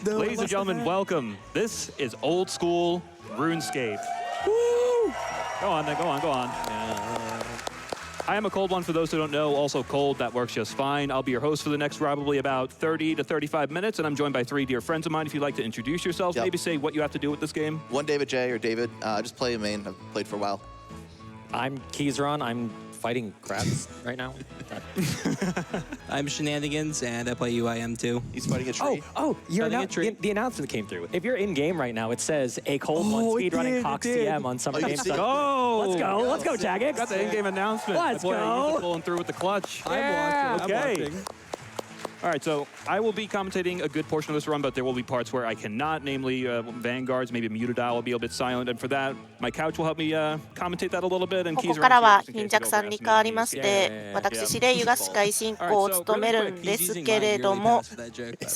Ladies and gentlemen, welcome. This is old school RuneScape. Woo! Go on, then. Go on. I am AColdOne, for those who don't know, also cold. That works just fine. I'll be your host for the next probably about 30 to 35 minutes, and I'm joined by 3 dear friends of mine. If you'd like to introduce yourselves, maybe say what you have to do with this game. One David J or David. Just play a main. I've played for a while. I'm Xeric. I'm fighting crabs right now. I'm Shenanigans, and I play UIM too. He's fighting a tree. The announcement came through. If you're in game right now, it says AColdOne speedrunning Cox TM on some games. Let's go, Jagex. Got the in-game announcement. Let's go. He's pulling through with the clutch. Yeah. I'm watching. Okay. All right, so I will be commentating a good portion of this run, but there will be parts where I cannot, namely Vanguards, maybe Mutadile will be a bit silent, and for that, my couch will help me commentate that a little bit, and ここからは貧弱さんに変わりまして、私、シレイユが司会進行を務めるんですけれども、す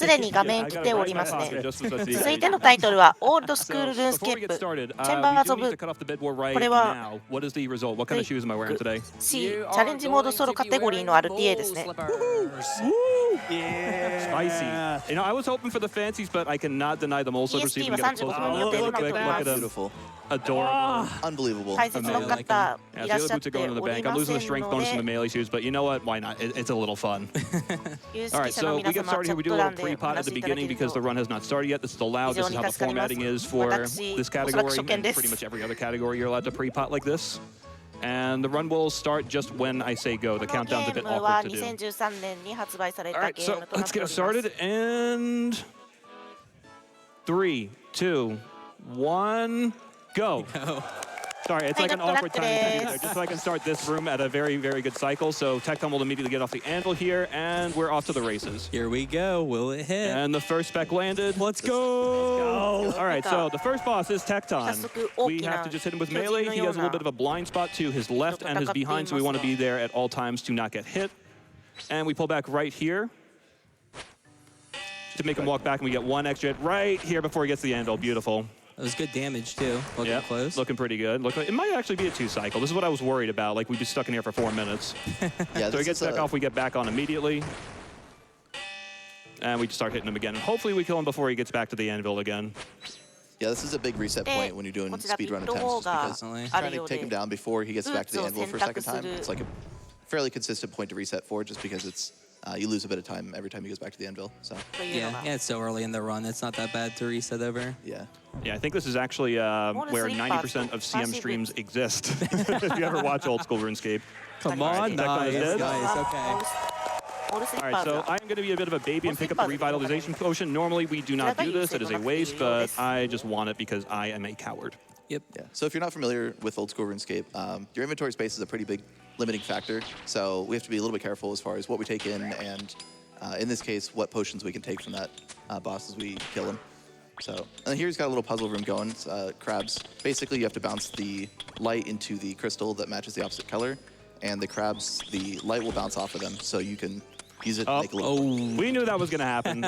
でに画面来ておりますね。続いてのタイトルは、オールドスクールルーンスケープ、チェンバーズ・オブ、これは、C、チャレンジモードソロカテゴリーの RTA ですね。Spicy. You know, I was hoping for the fancies, but I cannot deny them also. EST Even got close up real quick. Look at them. Beautiful. Adorable. Unbelievable. 解説の方いらっしゃ the って other boots are going to the おり bank. ま I'm せ losing ん the strength の bonus from the で、 melee shoes, but you know what? Why not? It's a little fun. 有 All 識 right, 者の so 皆 we get 様 started ち here. ょ We っ do と a な little んで pre-pot お at 話 the しいただけ beginning る because と the run has not started yet. This is allowed. This is how the formatting is for this category and pretty much every other category. You're allowed to pre-pot like this. And the run will start just when I say go. The この countdown's a ゲ bit ームは awkward to do. 2013年に発売され All た right, ゲー so ムとなっ let's て get お it ります。 started. And 3, 2, 1, go. Sorry, it's like an awkward time there, just so I can start this room at a very, very good cycle. So Tecton will immediately get off the anvil here, and we're off to the races. Here we go. Will it hit? And the first spec landed. Let's go. All right, so the first boss is Tecton. We have to just hit him with melee. He has a little bit of a blind spot to his left and his behind, so we want to be there at all times to not get hit. And we pull back right here to make him walk back, and we get 1 extra hit right here before he gets the anvil. Beautiful. That was good damage too. Looking close. Looking pretty good. It might actually be a 2 cycle. This is what I was worried about. Like, we'd be stuck in here for 4 minutes. Yeah, So he gets back off, we get back on immediately. And we just start hitting him again. And hopefully we kill him before he gets back to the anvil again. Yeah, this is a big reset point when you're doing speedrun attempts, because trying to take him down before he gets back to the anvil for a second time, it's like a fairly consistent point to reset for, just because it's you lose a bit of time every time he goes back to the anvil. So Yeah, it's so early in the run. It's not that bad to reset over. yeah. Yeah, I think this is actually where 90% of CM streams exist. If you ever watch old school RuneScape. Come on, Tecton is dead. guys. Okay. All right, so I'm going to be a bit of a baby and pick up the revitalization potion. Normally we do not do this. It is a waste, but I just want it because I am a coward. Yep. Yeah. So if you're not familiar with old school RuneScape, your inventory space is a pretty big limiting factor. So we have to be a little bit careful as far as what we take in, and in this case, what potions we can take from that boss as we kill him. So, and here he's got a little puzzle room going. It's, crabs. Basically, you have to bounce the light into the crystal that matches the opposite color, and the crabs, the light will bounce off of them, so you can use it to make a little... We knew that was going to happen.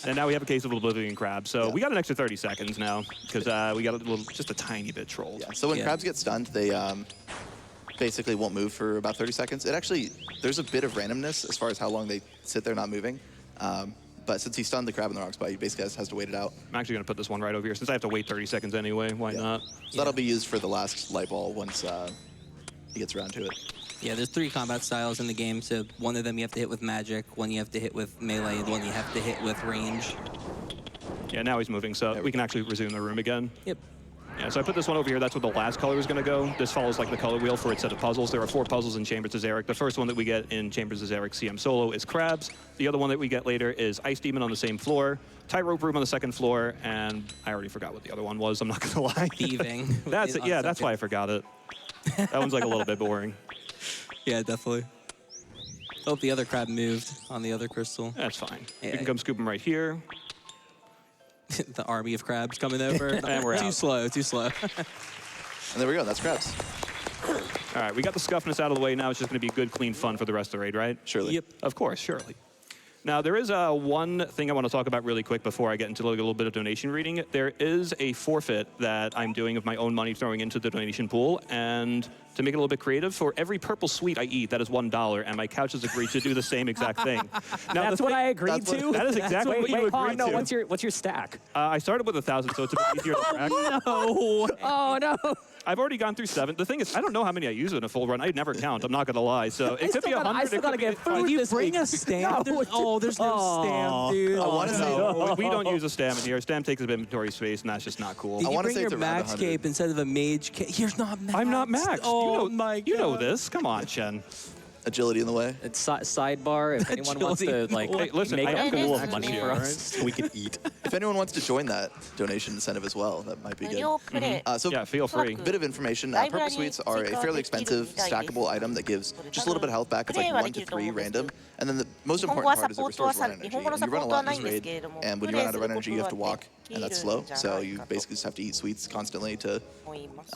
And now we have a case of Oblivion Crab. So we got an extra 30 seconds now, because we got just a tiny bit trolled. Yeah, so when crabs get stunned, they basically won't move for about 30 seconds. It actually, there's a bit of randomness as far as how long they sit there not moving. But since he stunned the crab in the wrong spot, he basically has to wait it out. I'm actually going to put this one right over here, since I have to wait 30 seconds anyway. Why not? So that'll be used for the last light ball once he gets around to it. Yeah, there's 3 combat styles in the game, so one of them you have to hit with magic, one you have to hit with melee, and one you have to hit with range. Yeah, now he's moving, so we can actually resume the room again. Yep. Yeah, so I put this one over here. That's where the last color is going to go. This follows like the color wheel for its set of puzzles. There are 4 puzzles in Chambers of Xeric. The first one that we get in Chambers of Xeric CM Solo is Crabs. The other one that we get later is Ice Demon on the same floor, Tightrope Room on the second floor, and I already forgot what the other one was. I'm not going to lie. Thieving. That's it. Yeah, that's why I forgot it. That one's like a little bit boring. Yeah, definitely. Hope the other crab moved on the other crystal. That's fine. Yeah. You can come scoop him right here. The army of crabs coming over. And we're too out. slow, too slow. And there we go, that's crabs. All right, we got the scuffness out of the way. Now it's just going to be good, clean fun for the rest of the raid, right? Surely. Yep. Of course, surely. Now, there is one thing I want to talk about really quick before I get into a little bit of donation reading. There is a forfeit that I'm doing of my own money throwing into the donation pool. And to make it a little bit creative, for every purple sweet I eat, that is $1. And my couch has agreed to do the same exact thing. Now, That's what I agreed to? That is exactly what you agreed to. No, what's your stack? I started with 1,000, so it's a bit easier to track. No. Oh, no. I've already gone through 7. The thing is, I don't know how many I use in a full run. I never count. I'm not going to lie. So it could be 100. I still got to get food You this bring week. a stamp? No. There's no stamp, dude. I want to say No, we don't use a stam in here. Stam takes up inventory space, and that's just not cool. Did you wanna bring say your it's around max 100. cape instead of a mage cape? Here's not max. I'm not Max. Oh, you know, my God. You know this. Come on, Chen. agility in the way. It's sidebar. If anyone wants to like Hey, listen, make I a am gonna pool max of money this for year, us, so we can eat. If anyone wants to join that donation incentive as well, that might be 無 good. 料プレイ So Yeah, feel free. bit of information, purple sweets are a fairly expensive stackable item that gives just a little bit of health back. It's like 1 to 3 random. And then the most 日本語は important サ part ポ is it ートは restores さ run 日 energy. 本語の And サ you ポ run ー a トは lot な in い this んです raid, けれども and プ when レ you イ run す out る of こ energy, と you は have to で walk, き and るん that's じ slow. ゃ So ない you かと basically just have to eat sweets constantly to 思います。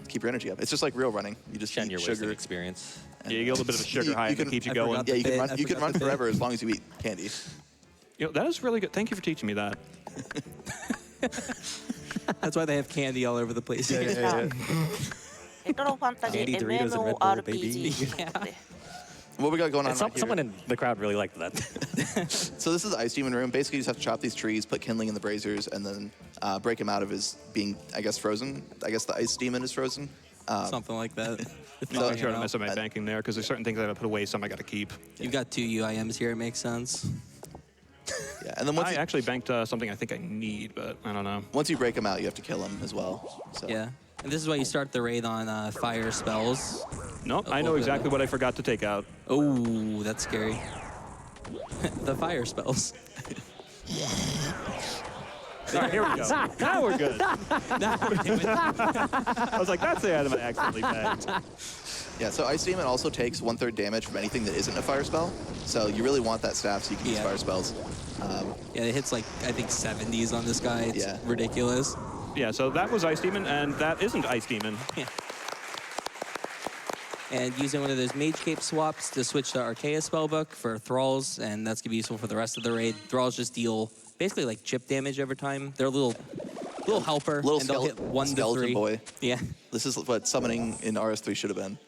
keep your energy up. It's just like real running. You just Chen, eat you're wasting sugar. experience. Yeah, you get a little bit of a sugar high You that can- keeps you I going. forgot Yeah, you can bit. run. I You can forgot run the bit. forever as long as you eat candy. You know, that is really good. Thank you for teaching me that. That's why they have candy all over the place. レトロファンタジー Candy Doritos and Red Bull, MMORPG baby. ということで What we got going on And right someone here? in the crowd really liked that. So this is the Ice Demon room. Basically, you just have to chop these trees, put kindling in the braziers, and then break him out of his being, I guess, frozen. I guess the Ice Demon is frozen. Something like that. I'm not sure to mess up my banking there because there's certain things I gotta put away, some I gotta keep. You've got 2 UIMs here. It makes sense. Yeah, and then once I you, actually banked something I think I need, but I don't know. once you break him out, you have to kill him as well. So. Yeah. And this is why you start the raid on fire spells. Nope, I know exactly what I forgot to take out. Oh, that's scary. The fire spells. All right, here we go. Now we're good. I was like, that's the item I accidentally bagged. Yeah, so Ice Demon also takes 1/3 damage from anything that isn't a fire spell. So you really want that staff so you can use Yeah. fire spells. Yeah, it hits like, I think 70s on this guy. It's Yeah. ridiculous. Yeah, so that was Ice Demon, and that isn't Ice Demon. Yeah. And using one of those Mage Cape swaps to switch to Archaea Spellbook for Thralls, and that's going to be useful for the rest of the raid. Thralls just deal basically like chip damage over time. They're a little helper, Little and they'll hit 1 to skeleton 3. boy. Yeah. This is what summoning in RS3 should have been.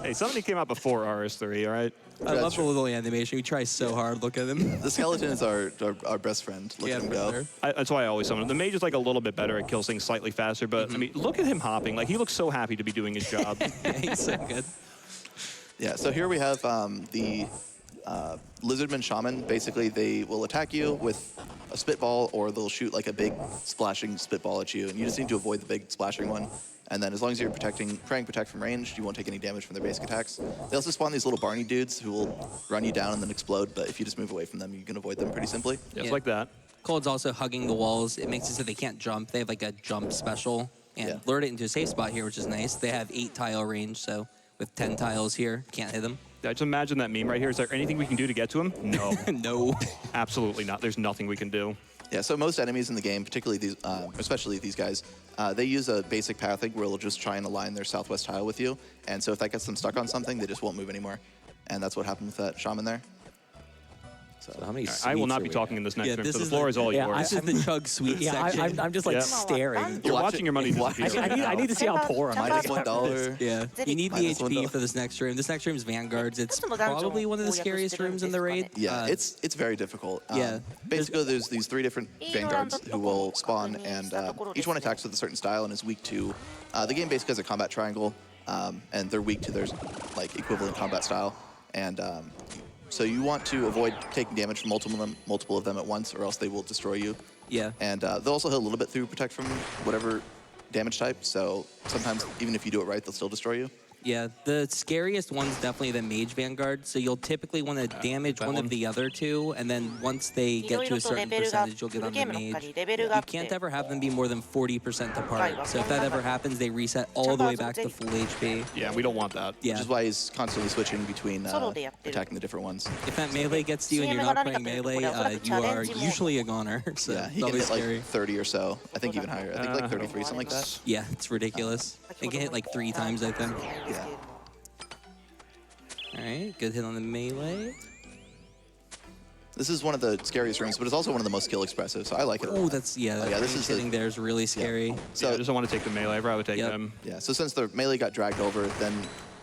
Hey, somebody came out before RS3, all right? I love the little animation. We try so hard. Look at him. The skeleton is our best friend. Look at him for go. sure. That's why I always summon him. The mage is like a little bit better. It kills things slightly faster, but I mean, look at him hopping. Like, he looks so happy to be doing his job. Yeah, he's so good. Yeah, so here we have the Lizardman Shaman. Basically, they will attack you with a spitball, or they'll shoot like a big splashing spitball at you, and you just need to avoid the big splashing one. And then as long as you're praying protect from range, you won't take any damage from their basic attacks. They also spawn these little Barney dudes who will run you down and then explode, but if you just move away from them, you can avoid them pretty simply. Just Yeah. like that. Cold's also hugging the walls. It makes it so they can't jump. They have like a jump special, and Yeah. lured it into a safe spot here, which is nice. They have 8 tile range, so with 10 tiles here, can't hit them. Yeah, just imagine that meme right here. Is there anything we can do to get to him? No. No. Absolutely not. There's nothing we can do. Yeah, so most enemies in the game, particularly these, especially these guys, they use a basic pathing where they'll just try and align their southwest tile with you. And so if that gets them stuck on something, they just won't move anymore. And that's what happened with that shaman there. So how many? I will sweets not are be we talking in this next Yeah, room, this so the is floor the- is all Yeah, yours. This is the chug sweet Yeah, section. I'm just like Yeah. staring. You're Watch watching it- your money watch disappear. it. I need to see how poor I'm. Minus Minus $1. Yeah, you need the Minus HP $1. for this next room. This next room is Vanguards. It's いつも男女も probably one of the 攻略 scariest してるん rooms です in the かね raid. Yeah, it's very difficult. Yeah. Basically, there's these 3 different vanguards who will spawn, and each one attacks with a certain style and is weak to. The game basically has a combat triangle, and they're weak to their like equivalent combat style. And so you want to avoid taking damage from multiple of them at once, or else they will destroy you. Yeah. And they'll also hit a little bit through protect from whatever damage type. So sometimes even if you do it right, they'll still destroy you. Yeah, the scariest one's definitely the Mage Vanguard. So you'll typically want to damage one of the other 2, and then once they get to a certain percentage, you'll get on the Mage. You can't ever have them be more than 40% apart. So if that ever happens, they reset all the way back to full HP. Yeah, we don't want that. Yeah. Which is why he's constantly switching between attacking the different ones. If that melee gets to you and you're not playing melee, you are usually a goner. So Yeah, he it's can always hit like scary. 30 or so. I think even higher. I think like 33, something like that. Yeah, it's ridiculous. They can hit like 3 times, I think. Yeah. All right, good hit on the melee. This is one of the scariest rooms, but it's also one of the most skill expressive, so I like it a lot. Oh, that's, yeah, that this is hitting there is really scary. So I just don't want to take the melee. I'd rather take him. Yeah, so since the melee got dragged over, then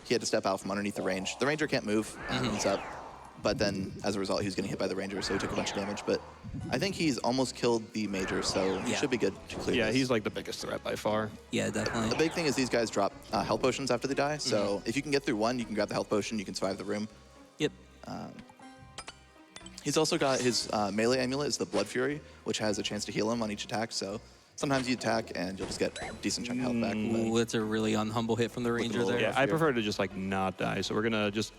he had to step out from underneath the range. The ranger can't move, he's up. But then, as a result, he was getting hit by the ranger, so he took a bunch of damage. But I think he's almost killed the major, so he should be good to clear this. He's like the biggest threat by far. Yeah, definitely. The big thing is these guys drop health potions after they die, so if you can get through one, you can grab the health potion, you can survive the room. Yep. He's also got his melee amulet, is the Blood Fury, which has a chance to heal him on each attack, so sometimes you attack and you'll just get a decent chunk of health back. Ooh, that's a really unhumble hit from the ranger there. Yeah, I prefer to just like not die, so we're gonna just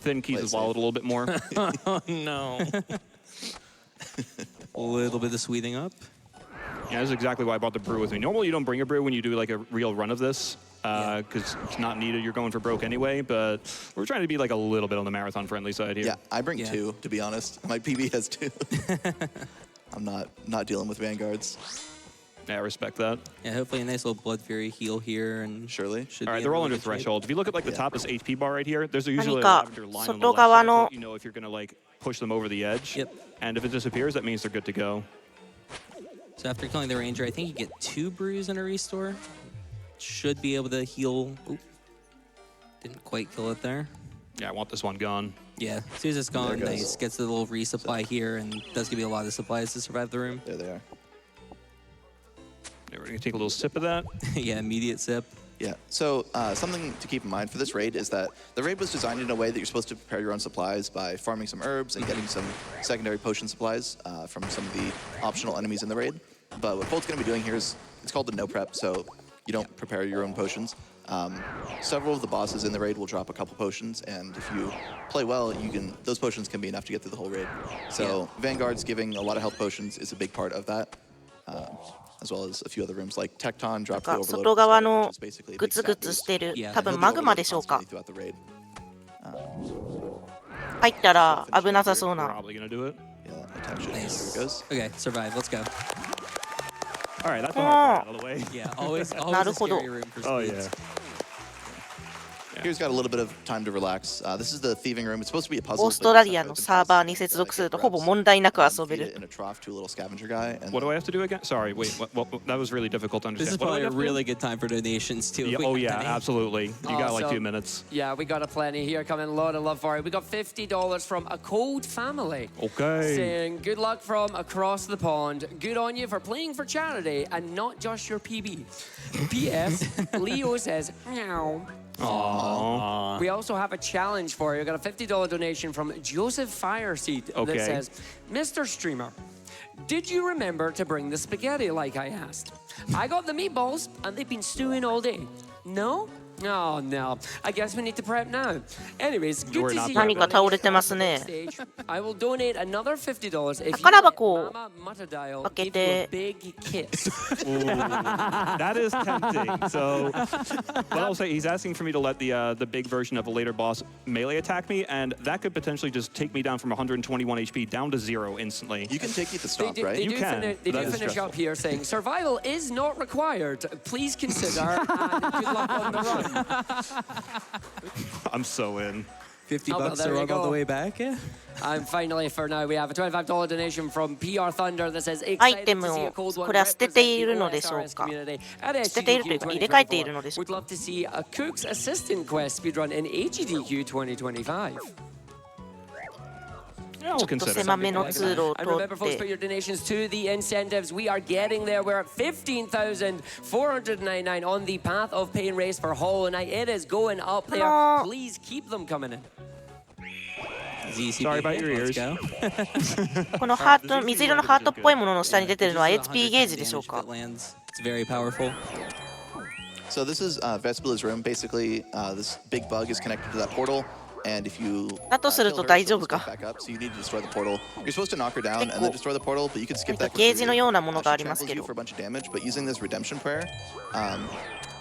thin Keith's wallet a little bit more. Oh, no. A little bit of sweeting up. Yeah, that's exactly why I brought the brew with me. Normally you don't bring a brew when you do like a real run of this, because it's not needed. You're going for broke anyway, but we're trying to be like a little bit on the marathon friendly side here. Yeah, I bring two, to be honest. My PB has two. I'm not dealing with vanguards. Yeah, I respect that. Yeah, hopefully a nice little Blood Fury heal here, and surely. All right, they're all under threshold. If you look at like the top of this HP bar right here, there's usually a 何か lavender line on the 外 left 側 side, の so you know if you're gonna like push them over the edge. Yep. And if it disappears, that means they're good to go. So after killing the ranger, I think you get 2 brews and a restore. Should be able to heal. Oop. Didn't quite kill it there. Yeah, I want this one gone. Yeah, as soon as it's gone, There it goes. nice. Gets the little resupply here, and does give you a lot of supplies to survive the room. There they are. Yeah, we're gonna take a little sip of that. Yeah, immediate sip. Yeah, so something to keep in mind for this raid is that the raid was designed in a way that you're supposed to prepare your own supplies by farming some herbs and getting some secondary potion supplies from some of the optional enemies in the raid. But what Colt's going to be doing here is, it's called the no prep, so you don't prepare your own potions. Several of the bosses in the raid will drop a couple potions, and if you play well, those potions can be enough to get through the whole raid. So Vanguard's giving a lot of health potions is a big part of that. As well as a few other rooms like Tecton, drop the なんか overload, 外側の which is basically a グ big ツグ stat ツ boost. してる Yeah. 多分マグマでしょうか Constantly throughout the raid. 入ったら危なさそう We're な probably gonna do it. Yeah, attention. Nice. Here it goes. Okay, survive. Let's go. All right, that's the hard part out of the way. Yeah, always a なるほど scary room for speeds. Oh yeah. Here's got a little bit of time to relax. This is the thieving room. It's supposed to be a puzzle. オーストラリアのサーバーに接続するとほぼ問題なく遊べる In a trough to a little scavenger guy. And What do I have to do again? Sorry, wait. What, that was really difficult to understand. This is What do I probably a have to do? really good time for donations too. if Yeah, we oh got yeah, any. absolutely. You got like Awesome. 2 minutes. Yeah, we got a plenty here coming. A lot of love for it. We got $50 from a cold family. Okay. Saying good luck from across the pond. Good on you for playing for charity and not just your PB. P.S. Leo says, meow. Aww. We also have a challenge for you. We got a $50 donation from Joseph Fireseed Okay. that says, Mr. Streamer, did you remember to bring the spaghetti like I asked? I got the meatballs and they've been stewing all day. No? Oh, no. I guess we need to prep now. Anyways, good We're to not see you. 何か倒れてますね I will donate another $50 if you 宝箱を let Mama Matadial 開け give て you a big kiss. That is tempting. So, what I'll say, he's asking for me to let the big version of a later boss melee attack me, and that could potentially just take me down from 121 HP down to 0 instantly. you can take it to They stomp, do, right? they You do, can. they That do is finish stressful. up here saying, survival is not required. Please consider and good luck on the run. I'm so in. 50 Oh, well, bucks there to you rub on go. the way back. Yeah. And finally, for now, we have a $25 donation from PR Thunder that says, アイテ excited ム to see を a cold one これは捨てているのでしょう represent か the OSRS community at 捨てているというか入れ替えているのでしょう Would love to see a Cook's Assistant Quest speedrun in HDQ 2025. Yeah, I'll ちょっと consider. 狭めの通路を And 通 remember, っ folks, put て your donations to the incentives. We are getting there. We're at 15,499 on the Path of Pain race for Hollow Knight. It is going up there. Hello. Please keep them coming in. ZCP. Sorry about your Let's ears. go. このハート水色のハートっぽいものの下に出てるのは HP ゲージでしょう Damage か if it lands. It's very powerful. So this is Vespula's room. Basically, this big bug is connected to that portal. And if you だとする kill と her, 大 she'll 丈夫 just get か back up. So you need to destroy the portal. You're supposed to knock her down and 結構 then destroy the portal, but you can skip 何か that ゲージの completely. ようなものがあ She りますけ tramples you ど for a bunch of damage, but using this redemption prayer,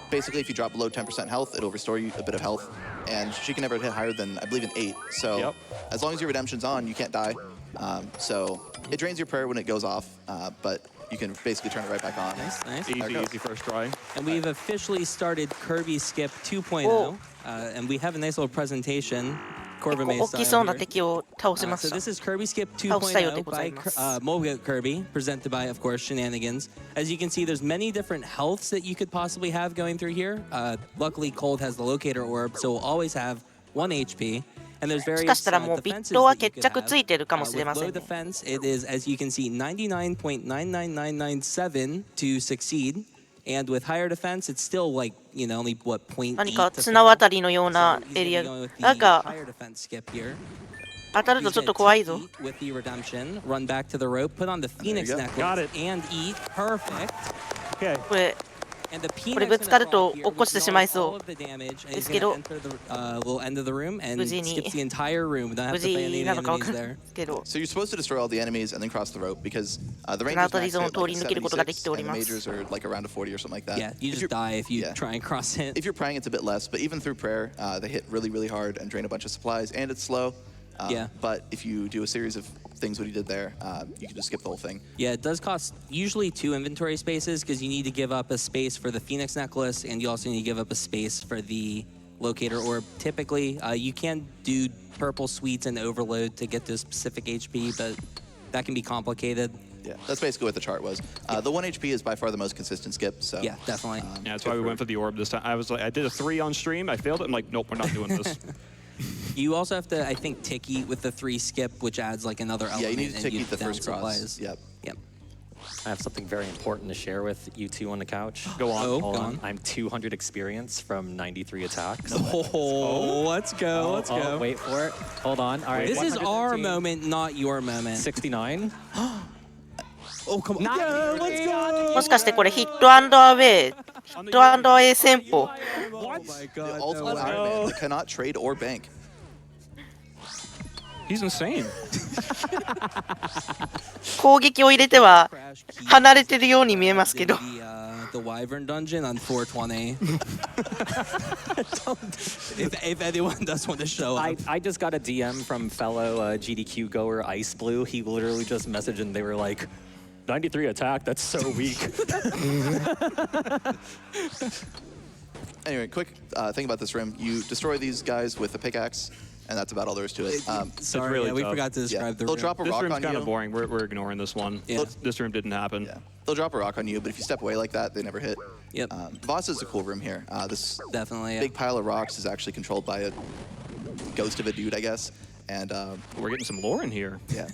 basically if you drop below 10% health, it'll restore you a bit of health. And she can never hit higher than, I believe, an 8. So Yep. as long as your redemption's on, you can't die. So it drains your prayer when it goes off, but you can basically turn it right back on. Nice, nice. Easy, There it goes. easy first try. And we've officially started Kirby Skip 2.0. Whoa. And we have a nice little presentation. Corvame 大きそう style な here. 敵を倒しまし So た。 this is Kirby Skip 倒したようで 2.0 ござい by ます。Mobile Kirby, presented by, of course, Shenanigans. As you can see, there's many different healths that you could possibly have going through here. Luckily, Cold has the Locator Orb, so we'll always have 1 HP. And there's もし various かしたらもうビッ defenses トは that you 決 could 着 have. ついてるかもしれ With ませ low んね。 defense, it is, as you can see, 99.99997 to succeed. And with higher defense, it's still like, you know, only what, 0.8 何か to 綱 fail. 渡りのような So he's エリ gonna ア be going with the なんか higher defense skip here. 当たると He's ちょっと gonna 怖いぞ。 eat with the redemption, run back to the rope, put on the Phoenix go. necklace, Got it. and eat. Perfect. Okay. これ And the こ Peanut's れぶつかると gonna 落っこちてしまいそう。 all of the damage, and で he's すけ gonna ど enter the little end of the room and 無事に skips the entire room. Don't 無 have to play 事 any なのか分 enemies かんない there. けど So you're supposed to destroy all the enemies and then cross the rope because the rangers 縄跳り max ゾーンを hit 通 like り a 抜けることができてお 76 り and ま the す。 majors are like around a 40 or something like that. Yeah, you If just die if you yeah. try and cross it. If you're praying, it's a bit less, but even through prayer, they hit really, really hard and drain a bunch of supplies, and it's slow. Yeah. But if you do a series of things what he did there, you can just skip the whole thing. Yeah, it does cost usually 2 inventory spaces because you need to give up a space for the Phoenix necklace and you also need to give up a space for the locator orb. Typically, you can do purple sweets and overload to get to specific HP, but that can be complicated. Yeah, that's basically what the chart was. The 1 HP is by far the most consistent skip. So Yeah, definitely. Yeah, that's why we went for the orb this time. I was like, I did a 3 on stream. I failed it. I'm like, nope, we're not doing this. You also have to, I think, tick eat with the 3 skip, which adds like another element. Yeah, you need to and tick eat the down first cross. supplies. Yep. Yep. I have something very important to share with you two on the couch. Go on. Oh, Hold go on. on. I'm 200 experience from 93 attacks. Oh, let's go, let's Oh, go. wait for it. Hold on. All right. This is our 113, moment, not your moment. 69. Oh, come on. Yeah, let's go. もしかしてこれヒットアンドアウェイ、ヒットアンドアウェイ戦法。 Oh my The god. ultimate no. Iron Man that cannot trade or bank. He's insane. 攻撃を入れては離れてるように見えますけど。 The Wyvern dungeon on 420. if anyone does want to show up. I just got a DM from fellow GDQ goer Ice Blue. He literally just messaged and they were like, 93 attack, that's so weak. Anyway, quick thing about this room. You destroy these guys with a pickaxe, and that's about all there is to it. Sorry, really yeah, we tough. forgot to Yeah, describe the they'll room. drop a This rock room's on kind you. of boring. We're ignoring this one. Yeah. This room didn't happen. Yeah, they'll drop a rock on you, but if you step away like that, they never hit. Yep. Voss is a cool room here. This Definitely. Yeah. big pile of rocks is actually controlled by a ghost of a dude, I guess. And We're getting some lore in here. yeah,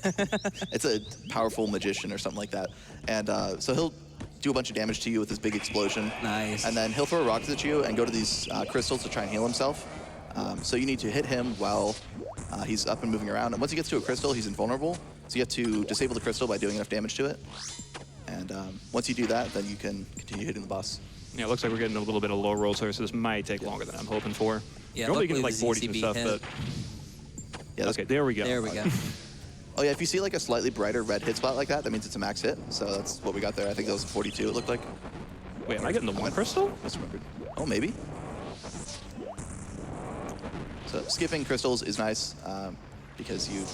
it's a powerful magician or something like that. And so he'll do a bunch of damage to you with this big explosion. Nice. And then he'll throw rocks at you and go to these crystals to try and heal himself. So you need to hit him while he's up and moving around. And once he gets to a crystal, he's invulnerable. So you have to disable the crystal by doing enough damage to it. And once you do that, then you can continue hitting the boss. Yeah, it looks like we're getting a little bit of low rolls here, so this might take longer than I'm hoping for. Yeah, Normally you luckily get like the 40 and ZCB stuff, hit. but Yeah, that's okay, there we go. There we go. Oh yeah, if you see like a slightly brighter red hit spot like that, that means it's a max hit. So that's what we got there. I think that was a 42, it looked like. Wait, am I getting the one crystal? Misremembered. Oh, maybe. So skipping crystals is nice because you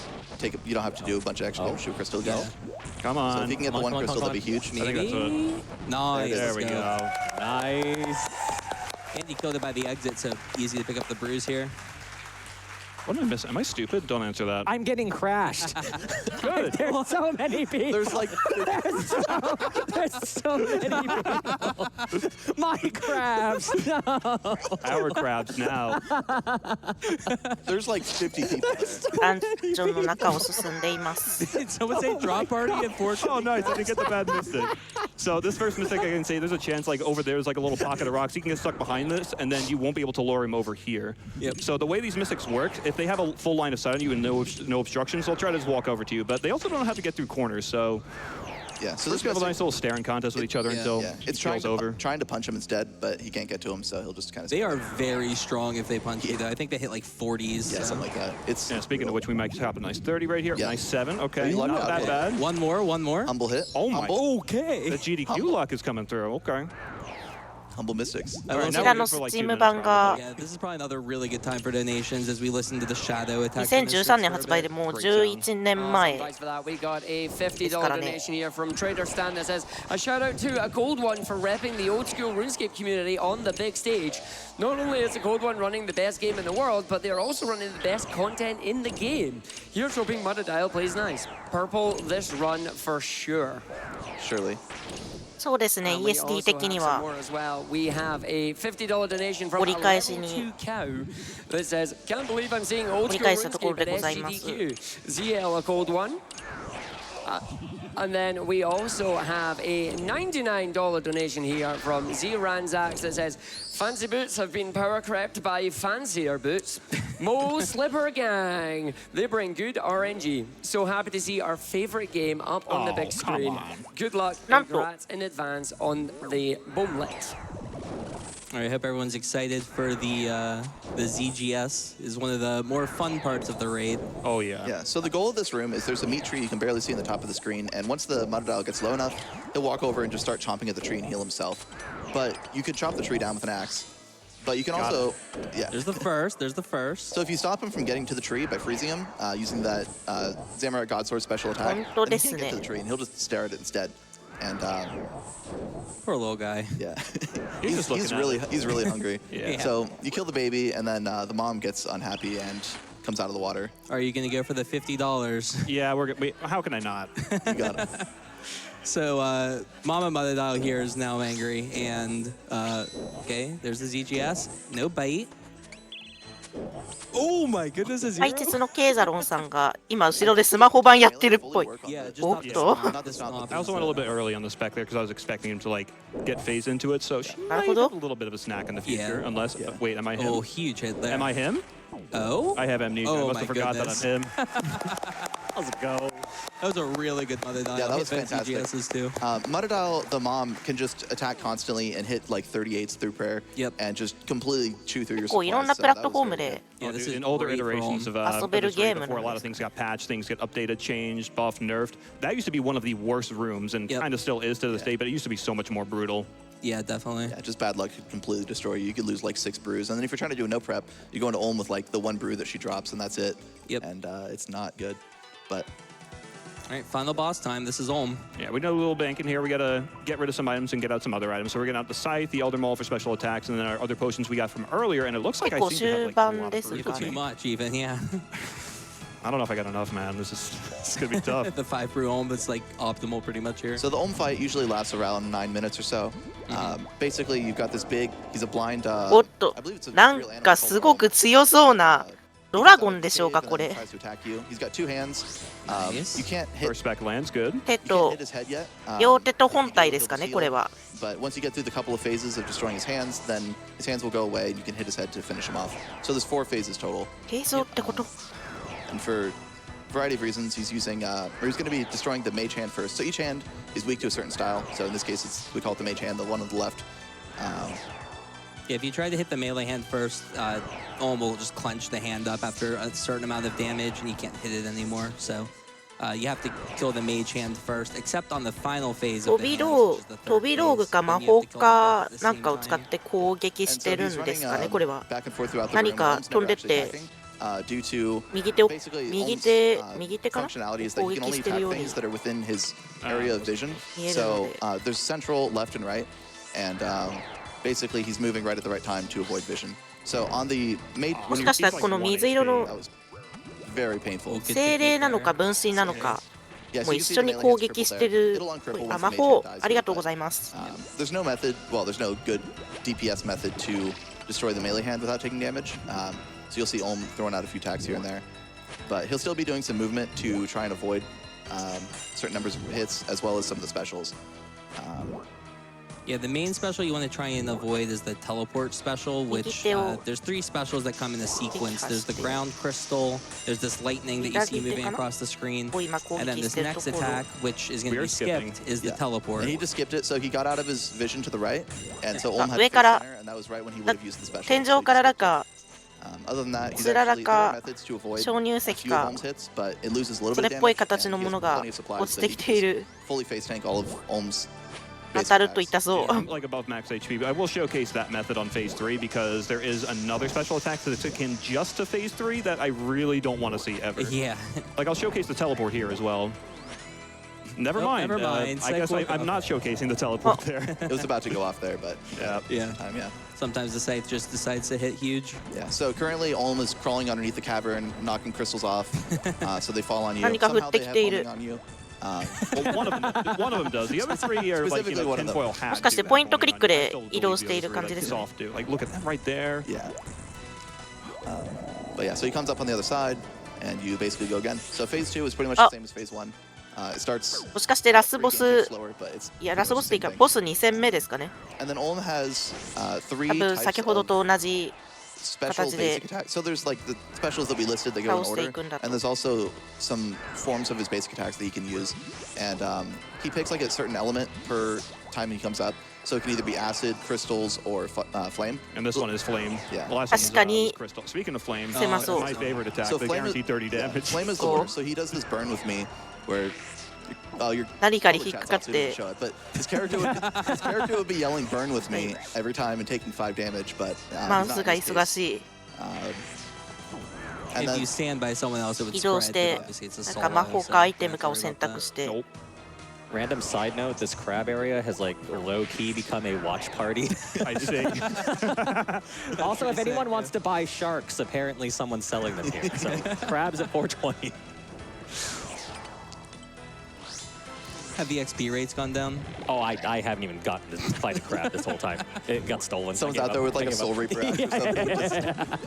don't have to do a bunch of extra damage to a crystal again. Come So on. if you can get the one come on, crystal, come that'd be huge. I think that's Maybe? Nice. There let's we go. Nice. And he killed it by the exit, so easy to pick up the bruise here. What am I missing? Am I stupid? Don't answer that. I'm getting crashed. Good. There's so many people. There's like There's so many people. My crabs. No. Our crabs now. there's like 50 people. ダンジョンの中を進んでいます。 Did someone say drop party at 420? Oh, nice. I didn't get the bad mystic. So this first mystic, I can say there's a chance like over there's like a little pocket of rocks. You can get stuck behind this, and then you won't be able to lure him over here. Yep. So the way these mystics work, if they have a full line of sight on you and no obstructions, they'll try to just walk over to you. But they also don't have to get through corners, so Yeah, so we're this just gonna have a mystic- nice little staring contest with each other until yeah, it's he falls over. trying to punch him instead, but he can't get to him, so he'll just kind of. They are very strong if they punch you, though. I think they hit like 40s. Yeah, so. something like that. It's Yeah, speaking of which, we might have a nice 30 right here. Yeah. Nice 7. Okay, you lucked not out, that yeah. bad. One more, one more. humble hit. Oh my. Humble. Okay. The GDQ luck is coming through. Okay. Humble Mystics. こちらの Steam 版が Yeah, this is probably another really good time for donations as we listen to the Shadow Attack. 2013年発売でもう11年前 Thanks for that. We got a $50 からね。 donation here from Trader Stan that says, a shout out to AColdOne for repping the old school RuneScape community on the big stage. Not only is AColdOne running the best game in the world, but they're also running the best content in the game. Here's hoping Mudadial plays nice. Purple this run for sure. Surely. そうですね And we ESD also 的 have に some は more as well. We have a $50 donation from 折り返しに 2 cow that says, can't believe I'm seeing old 折り school 返したところ RuneScape で at ございます SGDQ. ZL AColdOne. And then we also have a $99 donation here from Z Ranzax that says, fancy boots have been power crept by fancier boots. Mo Slipper Gang. They bring good RNG. So happy to see our favorite game up on the big come screen. on. Good luck. なんと Congrats in advance on the boomlet. All right, I hope everyone's excited for the ZGS. Is one of the more fun parts of the raid. Oh, yeah. Yeah, so the goal of this room is there's a meat tree you can barely see in the top of the screen, and once the Mudadial gets low enough, he'll walk over and just start chomping at the tree and heal himself. But you can chop the tree down with an axe. But you can also, yeah. There's the first. There's the first. So if you stop him from getting to the tree by freezing him, using that Zamorak Godsword special attack, 本当 then で he す can't ね get to the tree and he'll just stare at it instead. And Poor little guy. yeah, He's just looking at he's really hungry. Yeah. So you kill the baby, and then the mom gets unhappy and comes out of the water. Are you gonna go for the $50? Yeah, wait, how can I not? You got him. So Mama Mudadial here is now angry, and okay, there's the ZGS. No bite. Oh my goodness, a 解 zero. 説のケイザロンさんが今後ろでスマホ版やってるっぽい Yeah, just Oh, not this oh. one, Not this one. one. I also went a little bit early on the spec there because I was expecting him to like get phased into it, so she might なる have ほど a little bit of a snack in the future, Yeah. unless wait, am I him? Oh, huge hit there. Am I him? Oh, I have amnesia. I Oh must my have forgot goodness. that I'm him. How's it go? that was a really good Mudadial. Yeah, that was Hit both fantastic. ZGSs too. Mudadial, the mom, can just attack constantly and hit like 38s through prayer. Yep. And just completely chew through your こういろん supplies. な So プラッ that ト was フォーム very good. で Yeah, this is In older great for iterations him. of 遊べる this raid ゲームなんです。 before, a lot of things got patched, things get updated, changed, buffed, nerfed. That used to be one of the worst rooms, and Yep. kind of still is to this day, but it used to be so much more brutal. Yeah, definitely. Yeah, just bad luck could completely destroy you. You could lose like 6 brews. And then if you're trying to do a no prep, you go into Ulm with like the 1 brew that she drops, and that's it. Yep. And it's not good. But All right, final boss time. This is Ulm. Yeah, we know a little bank in here. We gotta get rid of some items and get out some other items. So we're getting out the Scythe, the Elder Maul for special attacks, and then our other potions we got from earlier. And it looks like I seem to have like a lot of 結構終盤です fruit か with ね me. Too much, even. Yeah. I don't know if I got enough, man. This is gonna be tough. The 5 brew Ulm that's like optimal pretty much here. so the Ulm fight usually lasts around 9 minutes or so. Basically, you've got this big, he's a blind, おっと I believe it's a なん real animal か called すごく Ulm. 強そうな ドラゴンでしょうか Cave, こ and then れ he tries to attack you. He's got 2 hands. Nice. You can't hit, First spec lands, good. 手 you can't と hit his head yet. 両手と本体ですかねこれは But once you get through the couple of phases of destroying his hands, then his hands will go away and you can hit his head to finish him off. So there's 4 phases total. 軽装ってこと And for a variety of reasons, he's using, or he's going to be destroying the mage hand first. So each hand is weak to a certain style. So in this case, we call it the mage hand, the one on the left. Yeah, if you try to hit the melee hand first, Ulm will just clench the hand up after a certain amount of damage, and you can't hit it anymore. So you have to kill the mage hand first, except on the final phase 飛 of the び hand, 道 which is the 飛 third び道具 phase. か魔 Then you 法 have to kill them both か at the なん same かを使っ time. て攻撃 And し so てる he's んです running かねこれは back and forth throughout the 何 room. か Ulm's 飛ん never でっ actually て attacking, due to 右手を basically 右 Ulm's 手右手かな functionality is that 攻 he can 撃 only してる attack ように things that are within his area of vision. 見える So ので there's central, left, and right, and basically he's moving right at the right time to avoid vision. So on the main, もしかしたらこの水色 that の was very painful. 精霊なのか分身なのか Yeah, も so う you 一 can see 緒 the に melee 攻 hand's 撃 crippled して there. る It'll uncripple あ once 魔 the mage 法 hand dies, ありがとう but, ございます there's no method, well, there's no good DPS method to destroy the melee hand without taking damage. So you'll see Ulm throwing out a few attacks here and there. But he'll still be doing some movement to try and avoid certain numbers of hits, as well as some of the specials. Yeah, the main special you want to try and avoid is the teleport special, which there's 3 specials that come in a sequence. There's the ground crystal, there's this lightning that you see moving across the screen, and then this next attack, which is going to be skipped, is the Yeah. teleport. And he just skipped it, so he got out of his vision to the right, and so Ulm had to 上 face から center, and that was right when he would have used the special. 天 So 井 he からだ skipped か it. Other than that, he's つらら actually, there か are methods to avoid 鍾乳 a 石 few か Ulm's hits, but it loses a little そ bit れ of っぽい damage, 形 and の he も has のが plenty of supplies 落ち so て he き can てい just る fully face tank all of Ulm's 当たると言ったそう。 I'm like above max HP, but I will showcase that method on phase 3 because there is another special attack that's akin just to phase 3 that I really don't want to see ever. Yeah. Like I'll showcase the teleport here as well. Never mind. Never mind. I guess I'm not showcasing the teleport there. It was about to go off there, but Yeah. time, yeah. Sometimes the scythe just decides to hit huge. Yeah, so currently Olm is crawling underneath the cavern, knocking crystals off, so they fall on you. 何か降ってきている。 Somehow they have homing on you. Well, one of them does. The other 3 are like Specifically one of them. tinfoil hats. もしかしてポイントクリックで移動している感じですね。 Like look at them right there. Yeah. But yeah, so he comes up on the other side, and you basically go again. So phase 2 is pretty much the same as phase 1. It starts もしかしてラスボス、 slower, but it's いやラスボスっていうか same thing. ボス2戦目ですかね。 And then Olm has 多 3分 types 先ほど of と同じ special 形で basic attacks. So there's like the specials that we listed that go in 倒して order, いくんだと。 and there's also some forms of his basic attacks that he can use. And he picks like a certain element per time he comes up. So it can either be acid, crystals, or flame. And this one is flame. Yeah. The last one 確かに was crystal. Speaking of flame, 狭そう。 my favorite attack. So They flame is, guarantee 30 yeah, damage. flame is the Cool. worst. So he does this burn with me, where you're 何かに引っかかって show it, but his character would be yelling burn with me every time and taking 5 damage, but マウ he's not ス in が this 忙 case. しい。 And If then you stand by someone else, it would 移動 spread. し But て obviously, it's a なん solo, か魔法 so かアイテ you ム can't かを worry 選 about 択 that. して。 Nope. Random side note: this crab area has like low-key become a watch party. I see. Also, if anyone wants to buy sharks, apparently someone's selling them here. So crabs at 420. Have the XP rates gone down? Oh, I haven't even gotten to fight a crab this whole time. It got stolen. someone's I out gave there up. with like I a gave Soul up. Reaper axe or something.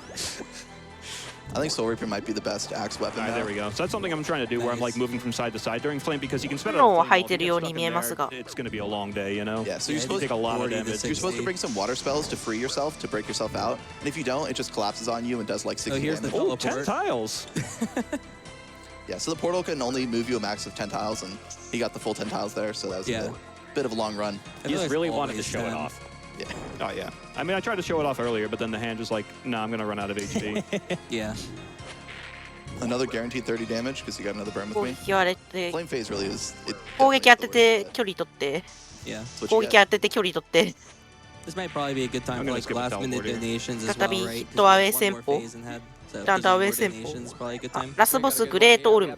I think Soul Reaper might be the best axe weapon. All right, now. there we go. So that's something I'm trying to do where I'm like moving from side to side during flame because you can spend 斧を it 履いてるように見えますが。 It's going to be a long day, you know? Yeah, so you you're supposed take a lot of 40 to damage. 60. You're supposed to bring some water spells to free yourself, to break yourself out. And if you don't, it just collapses on you and does like 60 Oh, here's the damage. Oh, 10 teleport. tiles. Yeah, so the portal can only move you a max of 10 tiles, and he got the full 10 tiles there, so that was Yeah. a bit of a long run. I He feel just like really it's wanted to always show it 10. off. Yeah. Oh, yeah. I mean, I tried to show it off earlier, but then the hand was like, nah, I'm going to run out of HP. Yeah. Another guaranteed 30 damage because you got another burn with 攻 me. 撃を当てて Flame phase really is. It 攻撃当 definitely て is the て距離取って、 Yeah. worst. That's 攻 what you 撃 get. 当てて距離取って。 This might probably be a good time I'm for gonna like skip the last minute teleport here. donations as 再 well, び right? ヒッ 'Cause トアウェイ there's 戦 one more 法。 phase ahead, so ちゃんとアウェイ if 戦 there's 法 more donations, probably a good あ time. ラスボスグレートオルム。あ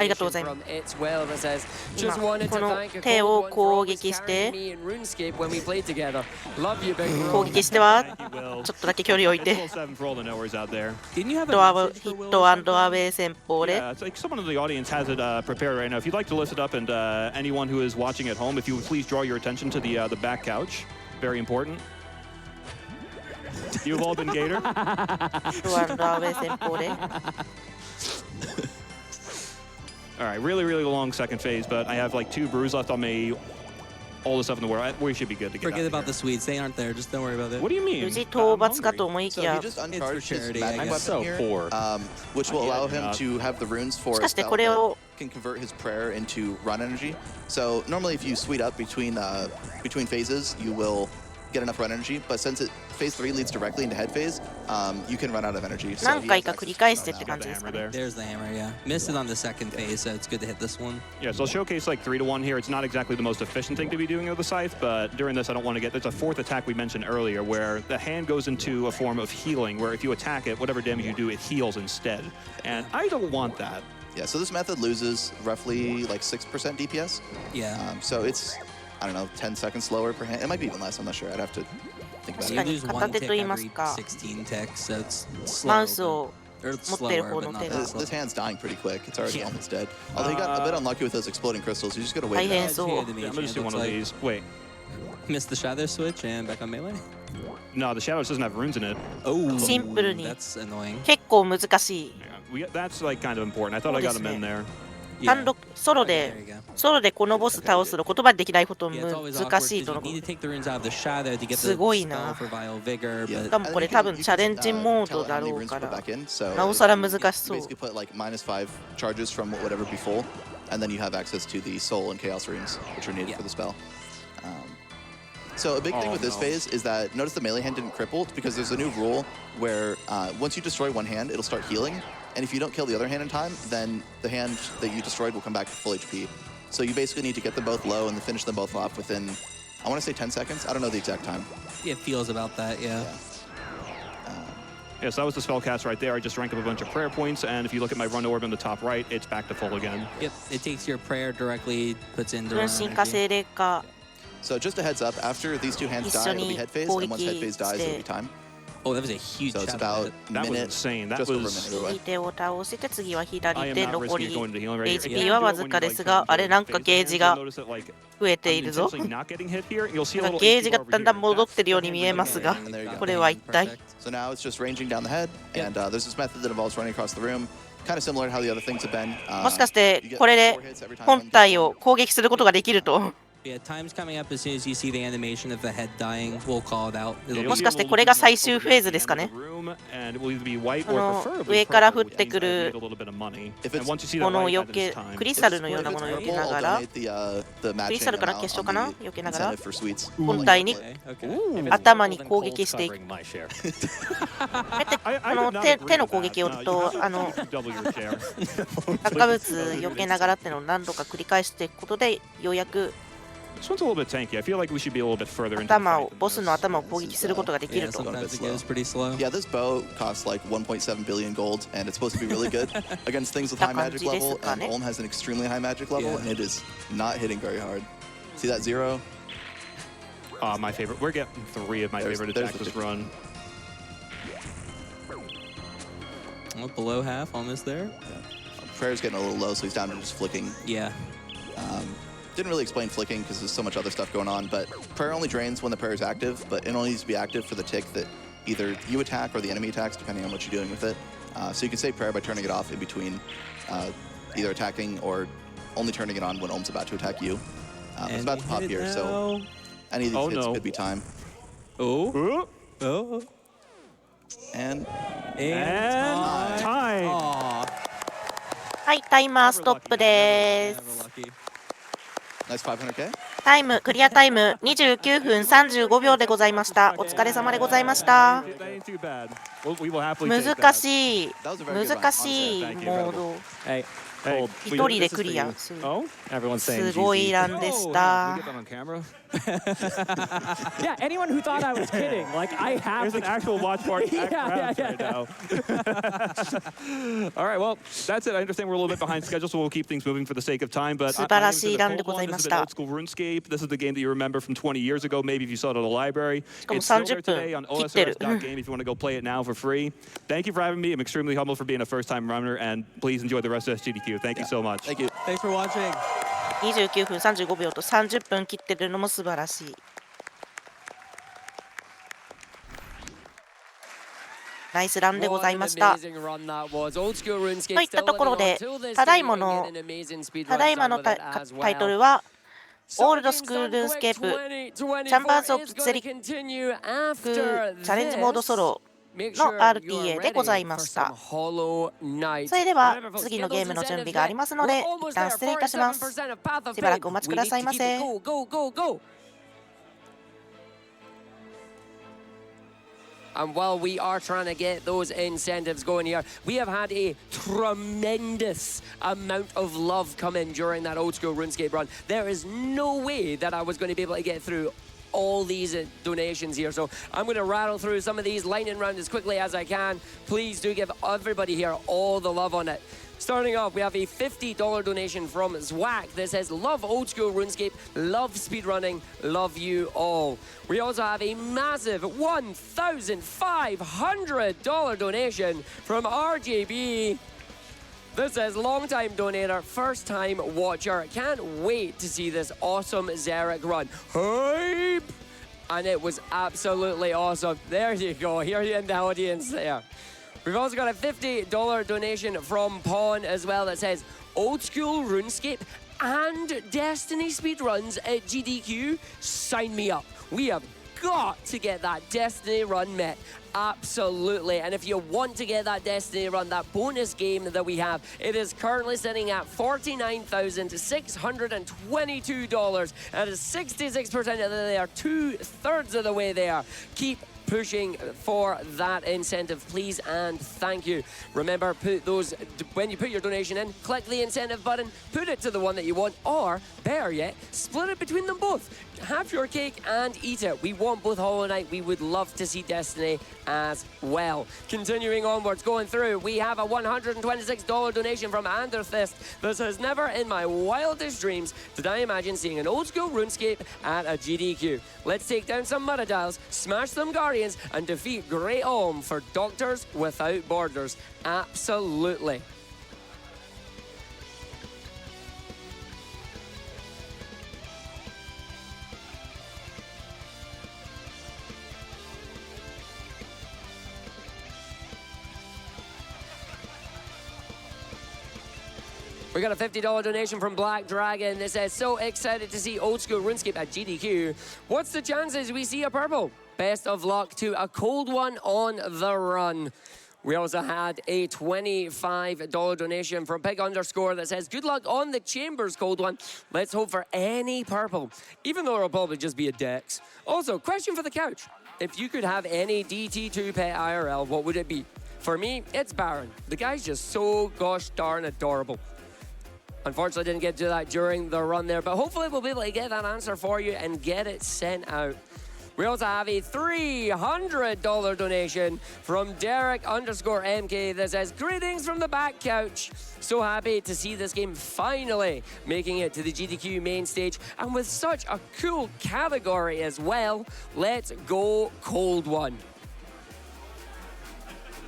りがとうございます。 Just wanted こ to の thank 手を AColdOne for 攻 always 撃し carrying て me in RuneScape when we played together. Love you, big bro. 攻撃しては You will. ちょっとだけ距離を置いて Level 7 for all the knowers out there. Didn't you have ヒッ a トアウ message ヒ for ッ Will ト or ア something? ウェイ戦法で Yeah, it's like someone in the audience has it prepared right now. If you'd like to list it up, and anyone who is watching at home, if you would please draw your attention to the back couch. Very important. You've all been Gator. ヒットアウェイ戦法で All right, really, really long second phase, but I have like 2 brews left on me. All the stuff in the world. We should be good to get out Forget of about here. the Swedes. They aren't there. Just don't worry about it. What do you mean? 無事討伐か I'm と思い So き he や just for uncharged his charity, I magic guess. weapon So here, poor. Which will Yeah, allow him yeah. to have the runes for し a かして spell これ that を can convert his prayer into run energy. So normally if you sweet up between phases, you will get enough run energy. But since phase 3 leads directly into head phase, you can run out of energy. So 何 he 回 has か access 繰り to 返 spell してって now. 感じですか Hammer ね。 there. There's the hammer, yeah. Missed it on the second phase, so it's good to hit this one. Yeah, so I'll showcase like 3 to 1 here. It's not exactly the most efficient thing to be doing with the scythe, but during this I don't want to get, there's a 4th attack we mentioned earlier where the hand goes into a form of healing where if you attack it, whatever damage you do, it heals instead. And I don't want that. Yeah, so this method loses roughly like 6% DPS. Yeah. So it's, I don't know, 10 seconds slower per hand. It might be even less, I'm not sure. I'd have to think about So it. you 確かに lose 片 one 手 tick と言います every か 16 ticks, so it's マ slow. ウスを Or it's 持ってる slower, 方 but の not 手 that が This hand's dying pretty quick. It's already Yeah. almost dead. Although he got a bit unlucky with those exploding crystals. You just gotta wait 大 it 変 out. そう。 Yeah, I'm gonna just do one of these. Wait. Missed the shadow switch and back on melee. No, the Shadows doesn't have runes in it. Oh, シンプルに that's annoying. 結構難しい。 Yeah, that's like kind of important. I thought I got him in there. 単独ソロ There で you go. ソロでこのボス倒すの言葉でできないこと Yeah, it's always 難 awkward しい because との you こ need to take the runes out of the shadow to get the すごい spell な。 for Vile Vigor, Yeah. but 多分これ And then 多分 you can チャレンジモー tell ド it だ how many ろう runes か to put ら back in. So なお if さら you 難しそう。 basically put like -5 charges from whatever be full, and then you have access to the soul and chaos runes, which are needed Yeah. for the spell. So a big thing Oh, with this no. phase is that notice the melee hand didn't cripple because there's a new rule where once you destroy one hand, it'll start healing, and if you don't kill the other hand in time, then the hand that you destroyed will come back to full HP. So you basically need to get them both low and then finish them both off within, I want to say 10 seconds. I don't know the exact time. It feels about that, yeah. Yeah, so that was the spell cast right there. I just drank up a bunch of prayer points, and if you look at my run orb in the top right, it's back to full again. Yep, it takes your prayer directly, puts into 分身か精霊か So just a heads up, after these two hands die, it'll be head phase, and once head phase dies, it'll be time. Oh, that was a huge So it's chunk about of a That was minute, insane. That just over a was- minute away. 右手を倒して次は I 左 am 手 not 残 risking り it going to healing right here. If you HP do は it わ when ず you か like ですが turn あれなんか phase ゲー hands, ジ you'll が notice that, like, 増えて I'm いるぞ intentionally not getting hit here, and you'll see a なんか little ゲージ HP が over だんだん here. 戻ってるよう That's に見えますが And there you go. これは一体 So now it's just ranging down the head, and there's this method that involves running across the room, kind of similar to how the other things have been. もしかしてこれで本体を攻撃することができると Yeah, time's coming up as soon as you see the animation of the head dying. We'll call it out. It'll も be しかしてこれが最終フェーズですかね And it will either be white こ or の preferably 上から purple, 降っ which て means く I've る made a little bit of money. If it's- And once you see that この white, 避 that け is time. クリスタルの If よう it's なものを避 purple, けな I'll がら donate the クリ matching スタルから amount 結晶 on かな the 避けながら incentive for sweets. 本体に Okay. 頭に攻撃していく Covering my share. あえて I こ could の not 手 agree 手の with 攻 that. 撃を No, you と have to double your share. 落下物避けながらっていうのを何度か繰り返していくことでようやく This one's a little bit tanky. I feel like we should be a little bit further into the 頭 fight を than ボス this. の頭を攻撃することができ Yeah, ると sometimes it goes pretty slow. Yeah, this bow costs like 1.7 billion gold, and it's supposed to be really good against things with high magic level, and Ulm has an extremely high magic level, Yeah. and it is not hitting very hard. See that 0? My favorite. We're getting 3 of my There's- favorite there's attacks the this 50. run. Oh, below half, almost there. Prayer's getting a little low, so he's down to just flicking. Yeah. Didn't really explain flicking because there's so much other stuff going on, but prayer only drains when the prayer is active, but it only needs to be active for the tick that either you attack or the enemy attacks, depending on what you're doing with it. So you can save prayer by turning it off in between either attacking or only turning it on when Ulm's about to attack you. It's about to pop here, so any of these Oh, hits no. could be time. Oh. Oh. And And time. Aw. はいタイマーストップで Never す lucky. nice 500k. タイムクリアタイム29分35秒でございましたお疲れ様でございました That ain't too bad. We will happily take that. 難しい That was a very good run, 難しい honestly. モード Hey, Hey, Cold. we- 一人で this is クリア for you. する Oh? Everyone's saying すごい GG. ランでし Oh, た we get that on camera. Yeah, anyone who thought I was kidding, like I have There's an the actual watch party at Yeah, Crabs right now. All right, well, that's it. I understand we're a little bit behind schedule, so we'll keep things moving for the sake of time. But 素晴らしいランでございました。 Old school RuneScape. This is the game that you remember from 20 years ago, maybe if you saw it at a library. しかも It's still 30 there today on 分切ってる osrs.game if you want to go play it now for free. Thank you for having me. I'm extremely humble for being a first-time runner, and please enjoy the rest of SGDQ. Thank you so much. Thank you. Thanks for watching. 29分35秒と30分切ってるのも素晴らしいナイスランでございましたといったところでただいまのタイトルはオールドスクールルーンスケープチャンバーズ・オブ・ゼリックチャレンジモードソロの RTA でございました。それでは次のゲームの準備がありますので一旦失礼いたします。しばらくお待ちくださいませ。And while we are trying to get those incentives going here, we have had a tremendous amount of love come in during that old school RuneScape run. There is no way that I was going to be able to get through all these donations here. So I'm going to rattle through some of these lightning round as quickly as I can. Please do give everybody here all the love on it. Starting off, we have a $50 donation from Zwack that says, love old school RuneScape, love speedrunning, love you all. We also have a massive $1,500 donation from RJB. This says, long-time donator, first-time watcher. Can't wait to see this awesome Xeric run. Hype! And it was absolutely awesome. There you go. Here in the audience there. We've also got a $50 donation from Pawn as well that says, old school RuneScape and Destiny speedruns at GDQ. Sign me up. We have got to get that Destiny run met. Absolutely. And if you want to get that Destiny run, that bonus game that we have, it is currently sitting at $49,622. That is 66% of the way there, 2/3 of the way there. Keep pushing for that incentive, please and thank you. Remember, when you put your donation in, click the incentive button, put it to the one that you want, or better yet, split it between them both. Have your cake and eat it. We want both Hollow Knight. We would love to see Destiny as well. Continuing onwards, going through, we have a $126 donation from Anderthist. This says, never in my wildest dreams did I imagine seeing an old school RuneScape at a GDQ. Let's take down some Mudadiles, smash some Guardians, and defeat Great Olm for Doctors Without Borders. Absolutely. We got a $50 donation from Black Dragon that says, so excited to see old school RuneScape at GDQ. What's the chances we see a purple? Best of luck to AColdOne on the run. We also had a $25 donation from Pig _ that says, good luck on the Chambers, ColdOne. Let's hope for any purple, even though it'll probably just be a Dex. Also, question for the couch. If you could have any DT2 pet IRL, what would it be? For me, it's Baron. The guy's just so gosh darn adorable. Unfortunately, I didn't get to that during the run there, but hopefully we'll be able to get that answer for you and get it sent out. We also have a $300 donation from Derek _ MK that says, greetings from the back couch. So happy to see this game finally making it to the GDQ main stage, and with such a cool category as well. Let's go ColdOne.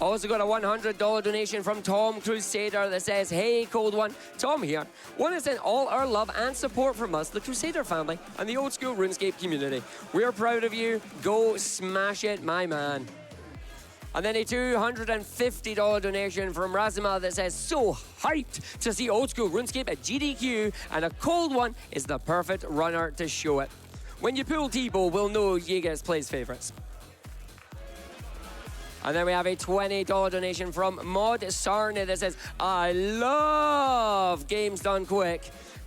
Also got a $100 donation from Tom Crusader that says, hey ColdOne, Tom here. Want to send all our love and support from us, the Crusader family, and the old school RuneScape community. We're proud of you. Go smash it, my man. And then a $250 donation from Razima that says, so hyped to see old school RuneScape at GDQ, and AColdOne is the perfect runner to show it. When you pull T-Bow, we'll know Jaeger's plays favorites. And then we have a $20 donation from Mod Sarni that says, I love games done quick.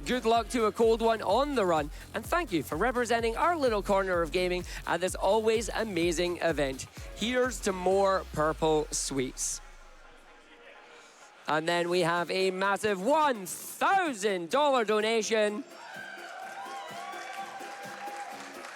Good luck to AColdOne on the run, and thank you for representing our little corner of gaming at this always amazing event. Here's to more purple sweets. And then we have a massive $1,000 donation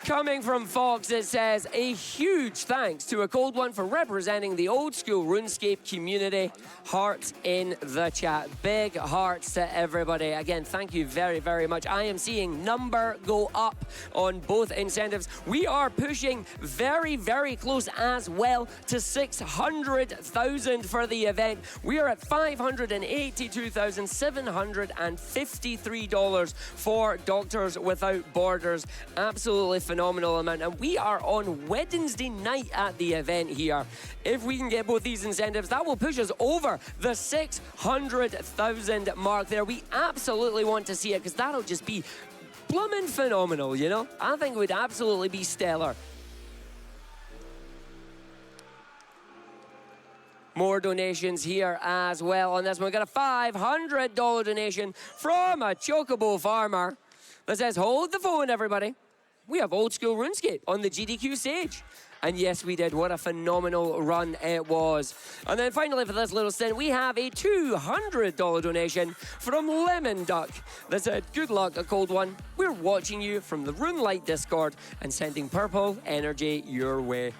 coming from Fox. It says, a huge thanks to AColdOne for representing the old school RuneScape community. Hearts in the chat. Big hearts to everybody. Again, thank you very, very much. I am seeing number go up on both incentives. We are pushing very, very close as well to 600,000 for the event. We are at $582,753 for Doctors Without Borders. Absolutely phenomenal amount, and we are on Wednesday night at the event here. If we can get both these incentives, that will push us over the 600,000 mark there. We absolutely want to see it, because that'll just be bloomin' phenomenal, you know? I think it would absolutely be stellar. More donations here as well on this one. We got a $500 donation from a Chocobo farmer that says, hold the phone, everybody. We have old school RuneScape on the GDQ stage. And yes, we did. What a phenomenal run it was. And then finally for this little stint, we have a $200 donation from Lemon Duck that said, good luck, AColdOne. We're watching you from the RuneLight Discord and sending purple energy your way.